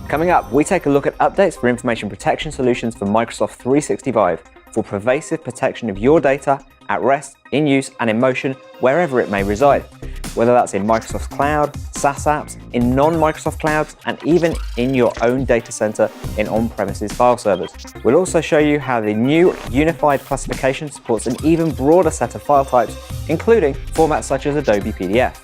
Coming up, we take a look at updates for information protection solutions for Microsoft 365 for pervasive protection of your data at rest, in use, and in motion, wherever it may reside. Whether that's in Microsoft's cloud, SaaS apps, in non-Microsoft clouds, and even in your own data center in on-premises file servers. We'll also show you how the new unified classification supports an even broader set of file types, including formats such as Adobe PDF.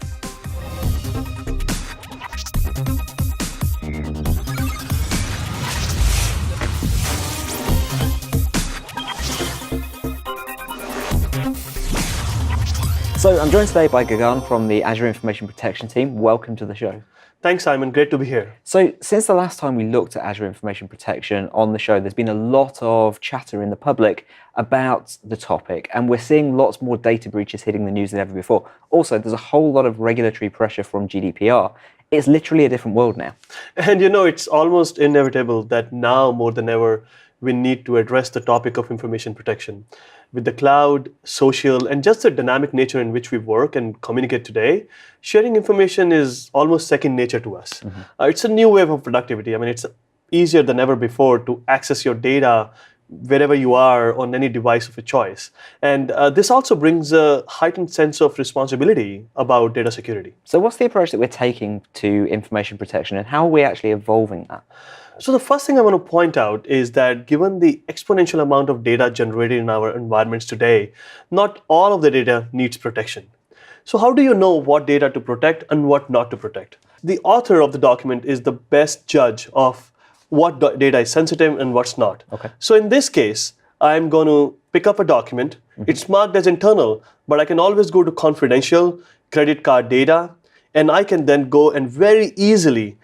So I'm joined today by Gagan from the Azure Information Protection team. Welcome to the show. Thanks, Simon. Great to be here. So since the last time we looked at Azure Information Protection on the show, there's been a lot of chatter in the public about the topic, and we're seeing lots more data breaches hitting the news than ever before. Also, there's a whole lot of regulatory pressure from GDPR. It's literally a different world now. And it's almost inevitable that now more than ever, we need to address the topic of information protection. With the cloud, social, and just the dynamic nature in which we work and communicate today, sharing information is almost second nature to us. It's a new wave of productivity. It's easier than ever before to access your data wherever you are on any device of your choice. And this also brings a heightened sense of responsibility about data security. So what's the approach that we're taking to information protection, and how are we actually evolving that? So the first thing I want to point out is that given the exponential amount of data generated in our environments today, not all of the data needs protection. So how do you know what data to protect and what not to protect? The author of the document is the best judge of what data is sensitive and what's not. Okay. So in this case, I'm going to pick up a document. It's marked as internal, but I can always go to confidential, credit card data, and I can then go and very easily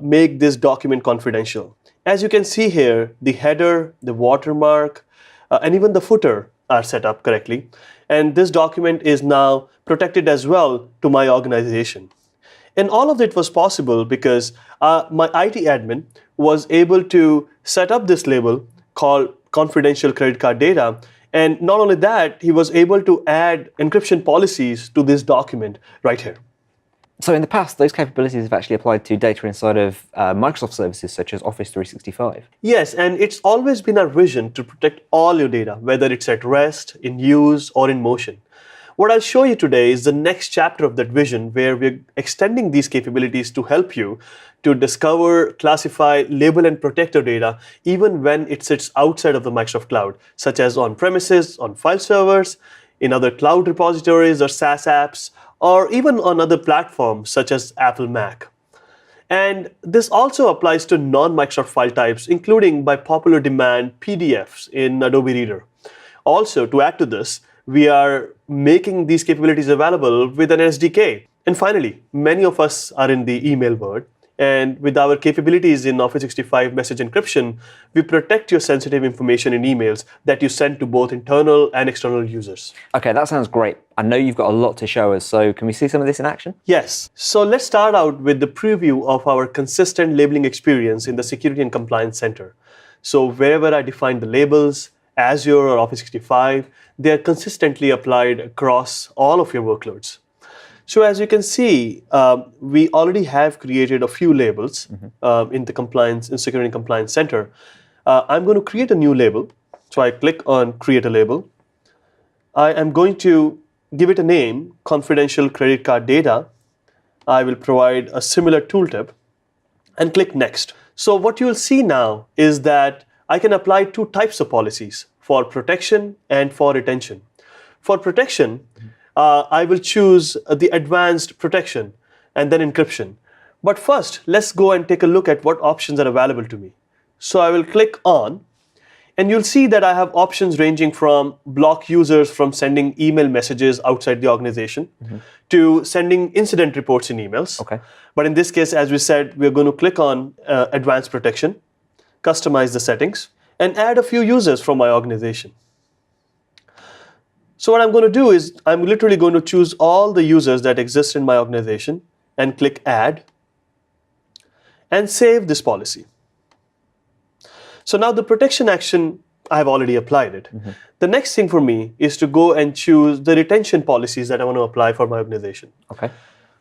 make this document confidential. As you can see here, the header, the watermark, and even the footer are set up correctly. And this document is now protected as well to my organization. And all of it was possible because my IT admin was able to set up this label called confidential credit card data. And not only that, he was able to add encryption policies to this document right here. So in the past, those capabilities have actually applied to data inside of Microsoft services such as Office 365. Yes, and it's always been our vision to protect all your data, whether it's at rest, in use, or in motion. What I'll show you today is the next chapter of that vision, where we're extending these capabilities to help you to discover, classify, label, and protect your data, even when it sits outside of the Microsoft cloud, such as on premises, on file servers, in other cloud repositories or SaaS apps, or even on other platforms such as Apple Mac. And this also applies to non-Microsoft file types, including by popular demand PDFs in Adobe Reader. Also, to add to this, we are making these capabilities available with an SDK. And finally, many of us are in the email world. And with our capabilities in Office 365 message encryption, we protect your sensitive information in emails that you send to both internal and external users. Okay, that sounds great. I know you've got a lot to show us, so can we see some of this in action? Yes. So let's start out with the preview of our consistent labeling experience in the Security and Compliance Center. So wherever I define the labels, Azure or Office 365, they are consistently applied across all of your workloads. So as you can see, we already have created a few labels in the Security and Compliance Center. I'm going to create a new label. So I click on Create a Label. I am going to give it a name, Confidential Credit Card Data. I will provide a similar tooltip and click Next. So what you'll see now is that I can apply two types of policies, for protection and for retention. For protection, I will choose the advanced protection and then encryption. But first, let's go and take a look at what options are available to me. So I will click on, and you'll see that I have options ranging from block users from sending email messages outside the organization to sending incident reports in emails. Okay. But in this case, as we said, we're going to click on advanced protection, customize the settings, and add a few users from my organization. So what I'm going to do is I'm literally going to choose all the users that exist in my organization and click Add and save this policy. So now the protection action, I have already applied it. The next thing for me is to go and choose the retention policies that I want to apply for my organization. Okay.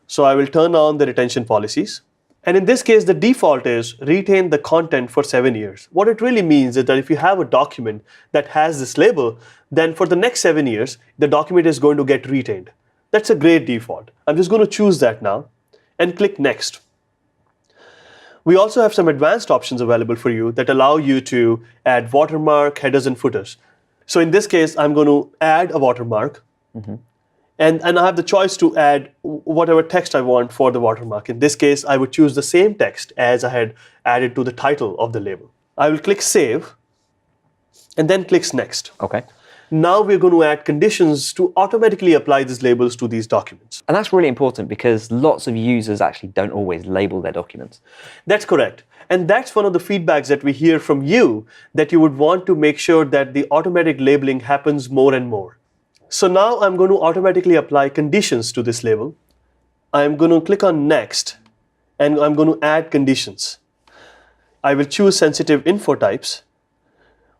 So I will turn on the retention policies. And in this case, the default is retain the content for 7 years. What it really means is that if you have a document that has this label, then for the next 7 years, the document is going to get retained. That's a great default. I'm just going to choose that now and click Next. We also have some advanced options available for you that allow you to add watermark, headers, and footers. So in this case, I'm going to add a watermark. And I have the choice to add whatever text I want for the watermark. In this case, I would choose the same text as I had added to the title of the label. I will click Save and then click Next. Okay. Now we're going to add conditions to automatically apply these labels to these documents. And that's really important because lots of users actually don't always label their documents. That's correct. And that's one of the feedbacks that we hear from you, that you would want to make sure that the automatic labeling happens more and more. So now I'm going to automatically apply conditions to this label. I'm going to click on Next, and I'm going to add conditions. I will choose sensitive info types.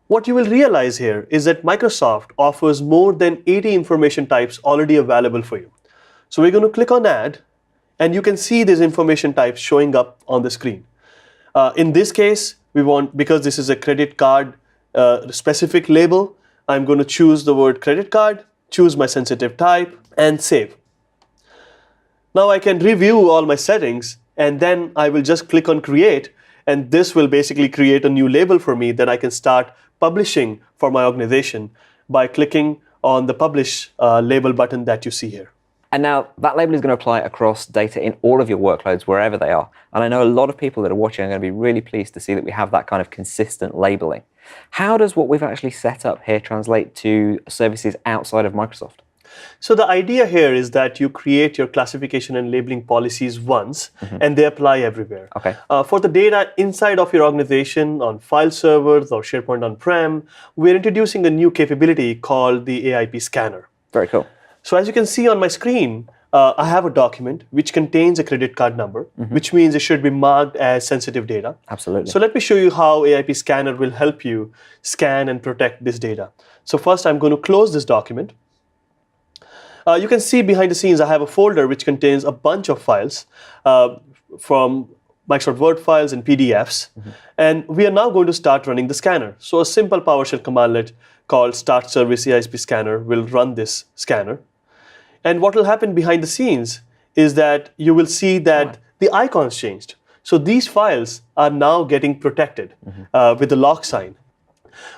What you will realize here is that Microsoft offers more than 80 information types already available for you. So we're going to click on Add, and you can see these information types showing up on the screen. In this case, we want, because this is a credit card specific label, I'm going to choose the word credit card, choose my sensitive type, and save. Now I can review all my settings, and then I will just click on Create, and this will basically create a new label for me that I can start publishing for my organization by clicking on the Publish label button that you see here. And now that label is going to apply across data in all of your workloads, wherever they are. And I know a lot of people that are watching are going to be really pleased to see that we have that kind of consistent labeling. How does what we've actually set up here translate to services outside of Microsoft? So the idea here is that you create your classification and labeling policies once, and they apply everywhere. Okay. For the data inside of your organization on file servers or SharePoint on-prem, we're introducing a new capability called the AIP scanner. Very cool. So as you can see on my screen, I have a document which contains a credit card number, which means it should be marked as sensitive data. Absolutely. So let me show you how AIP Scanner will help you scan and protect this data. So first I'm going to close this document. You can see behind the scenes I have a folder which contains a bunch of files from Microsoft Word files and PDFs. And we are now going to start running the scanner. So a simple PowerShell commandlet called start service AIP scanner will run this scanner. And what will happen behind the scenes is that you will see that the icons changed. So these files are now getting protected with the lock sign.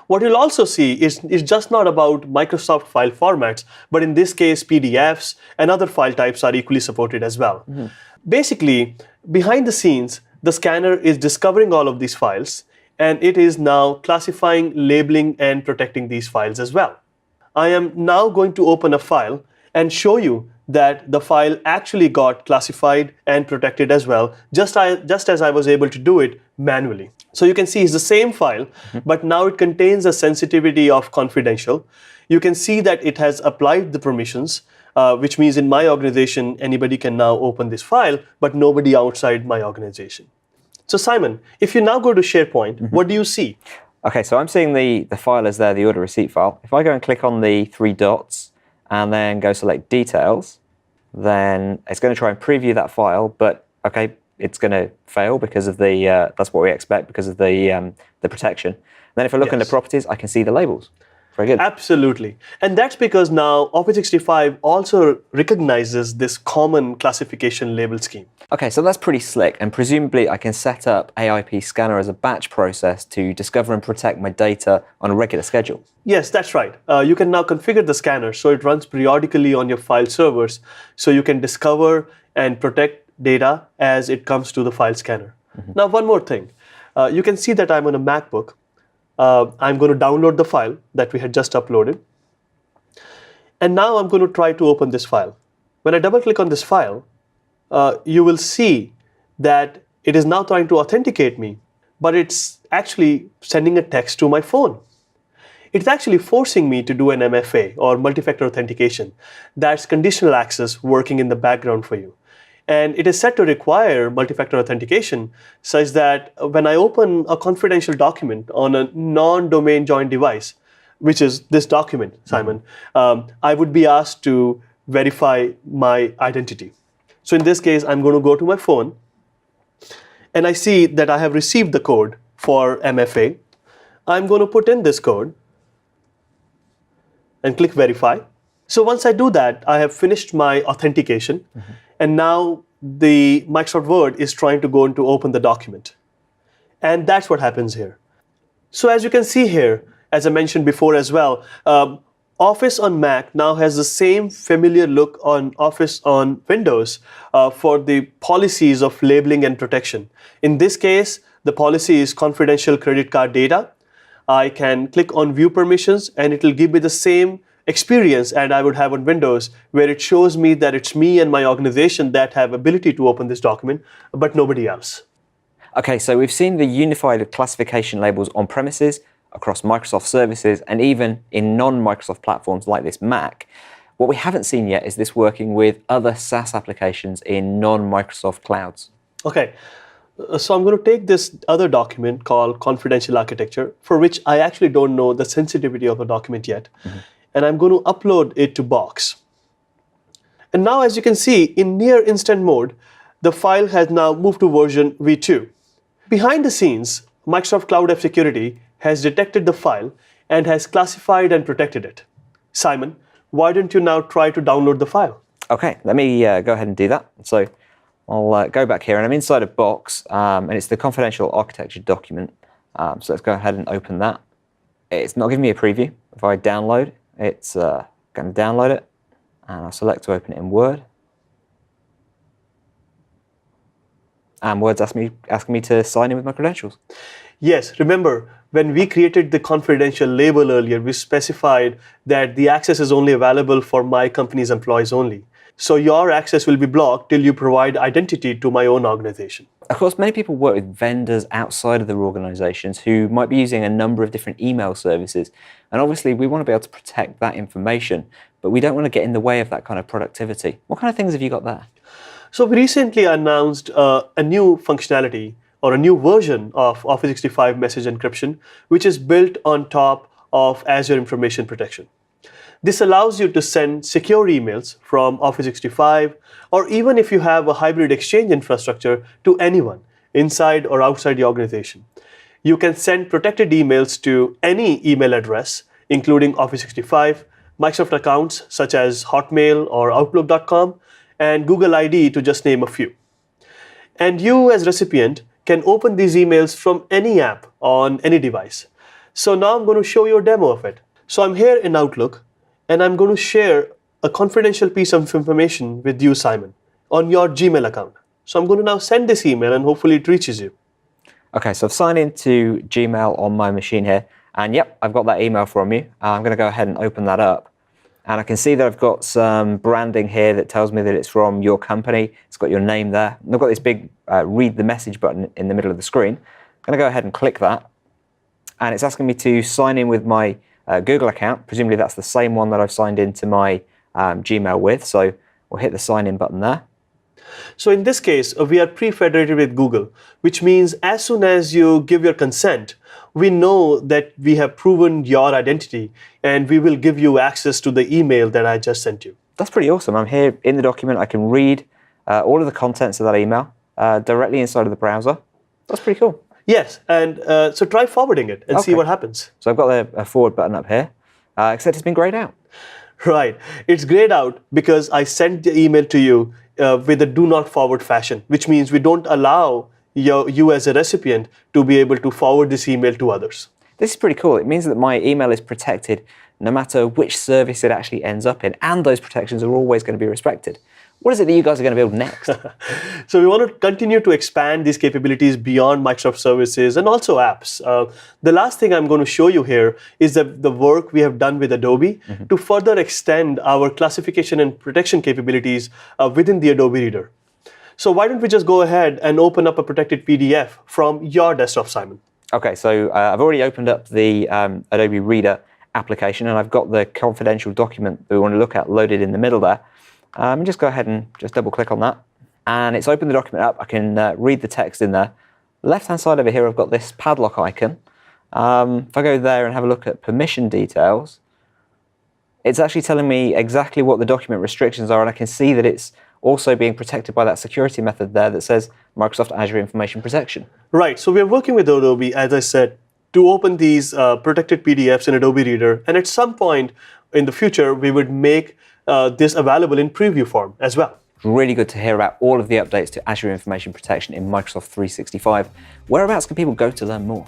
What you'll also see is just not about Microsoft file formats, but in this case, PDFs and other file types are equally supported as well. Basically, behind the scenes, the scanner is discovering all of these files, and it is now classifying, labeling, and protecting these files as well. I am now going to open a file and show you that the file actually got classified and protected as well, just as I was able to do it manually. So you can see it's the same file, but now it contains a sensitivity of confidential. You can see that it has applied the permissions, which means in my organization, anybody can now open this file, but nobody outside my organization. So Simon, if you now go to SharePoint, what do you see? Okay, so I'm seeing the file as there, the order receipt file. If I go and click on the three dots and then go select details, then it's going to try and preview that file, but okay, it's going to fail because of the, that's what we expect because of the protection. And then if I look under properties, I can see the labels. Very good. Absolutely. And that's because now Office 365 also recognizes this common classification label scheme. Okay, so that's pretty slick, and presumably I can set up AIP Scanner as a batch process to discover and protect my data on a regular schedule. Yes, that's right. You can now configure the scanner so it runs periodically on your file servers, so you can discover and protect data as it comes to the file scanner. Now, one more thing. You can see that I'm on a MacBook. I'm going to download the file that we had just uploaded. And now I'm going to try to open this file. When I double click on this file, you will see that it is now trying to authenticate me, but it's actually sending a text to my phone. It's actually forcing me to do an MFA, or multi-factor authentication. That's conditional access working in the background for you. And it is set to require multi-factor authentication such that when I open a confidential document on a non-domain joined device, which is this document, Simon, I would be asked to verify my identity. So in this case, I'm going to go to my phone. and I see that I have received the code for MFA. I'm going to put in this code and click verify. So once I do that, I have finished my authentication, and now the Microsoft Word is trying to go in to open the document. And that's what happens here. So as you can see here, as I mentioned before as well, Office on Mac now has the same familiar look on Office on Windows for the policies of labeling and protection. In this case, the policy is confidential credit card data. I can click on view permissions and it will give me the same experience as I would have on Windows, where it shows me that it's me and my organization that have ability to open this document, but nobody else. Okay, so we've seen the unified classification labels on premises, across Microsoft services, and even in non-Microsoft platforms like this Mac. What we haven't seen yet is this working with other SaaS applications in non-Microsoft clouds. Okay, so I'm going to take this other document called confidential architecture, for which I actually don't know the sensitivity of the document yet. And I'm going to upload it to Box. And now, as you can see, in near instant mode, the file has now moved to version v2. Behind the scenes, Microsoft Cloud App Security has detected the file and has classified and protected it. Simon, why don't you now try to download the file? Okay, let me go ahead and do that. So I'll go back here, and I'm inside a Box, and it's the confidential architecture document. So let's go ahead and open that. It's not giving me a preview. If I download, it's going to download it, and I'll select to open it in Word. And Word's asking me to sign in with my credentials. Yes, remember, when we created the confidential label earlier, we specified that the access is only available for my company's employees only. So your access will be blocked till you provide identity to my own organization. Of course, many people work with vendors outside of their organizations who might be using a number of different email services. And obviously, we want to be able to protect that information, but we don't want to get in the way of that kind of productivity. What kind of things have you got there? So we recently announced a new functionality or a new version of Office 365 message encryption, which is built on top of Azure Information Protection. This allows you to send secure emails from Office 365, or even if you have a hybrid exchange infrastructure, to anyone inside or outside the organization. You can send protected emails to any email address, including Office 365, Microsoft accounts such as Hotmail or Outlook.com, and Google ID, to just name a few. And you as recipient can open these emails from any app on any device. So now I'm going to show you a demo of it. So I'm here in Outlook, and I'm going to share a confidential piece of information with you, Simon, on your Gmail account. So I'm going to now send this email, and hopefully it reaches you. Okay, so I've signed into Gmail on my machine here, and yep, I've got that email from you. I'm going to go ahead and open that up. And I can see that I've got some branding here that tells me that it's from your company. It's got your name there. And I've got this big read the message button in the middle of the screen. I'm going to go ahead and click that. And it's asking me to sign in with my Google account. Presumably that's the same one that I've signed into my Gmail with. So we'll hit the sign in button there. So in this case, we are pre-federated with Google, which means as soon as you give your consent, we know that we have proven your identity, and we will give you access to the email that I just sent you. That's pretty awesome. I'm here in the document. I can read all of the contents of that email directly inside of the browser. That's pretty cool. Yes, and so try forwarding it and see what happens. So I've got a forward button up here, except it's been grayed out. Right. It's grayed out because I sent the email to you with a do not forward fashion, which means we don't allow you as a recipient to be able to forward this email to others. This is pretty cool. It means that my email is protected no matter which service it actually ends up in, and those protections are always going to be respected. What is it that you guys are going to build next? So we want to continue to expand these capabilities beyond Microsoft services and also apps. The last thing I'm going to show you here is the work we have done with Adobe to further extend our classification and protection capabilities within the Adobe Reader. So why don't we just go ahead and open up a protected PDF from your desktop, Simon? Okay, so I've already opened up the Adobe Reader application, and I've got the confidential document that we want to look at loaded in the middle there. Just go ahead and just double click on that. And it's opened the document up. I can read the text in there. Left-hand side over here, I've got this padlock icon. If I go there and have a look at permission details, it's actually telling me exactly what the document restrictions are, and I can see that it's also being protected by that security method there that says Microsoft Azure Information Protection. Right, so we're working with Adobe, as I said, to open these protected PDFs in Adobe Reader, and at some point in the future, we would make this available in preview form as well. Really good to hear about all of the updates to Azure Information Protection in Microsoft 365. Whereabouts can people go to learn more?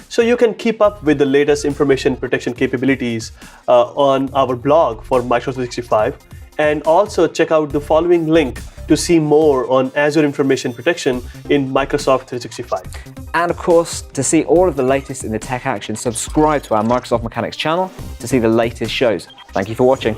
So you can keep up with the latest information protection capabilities on our blog for Microsoft 365, and also check out the following link to see more on Azure Information Protection in Microsoft 365. And of course, to see all of the latest in the tech action, subscribe to our Microsoft Mechanics channel to see the latest shows. Thank you for watching.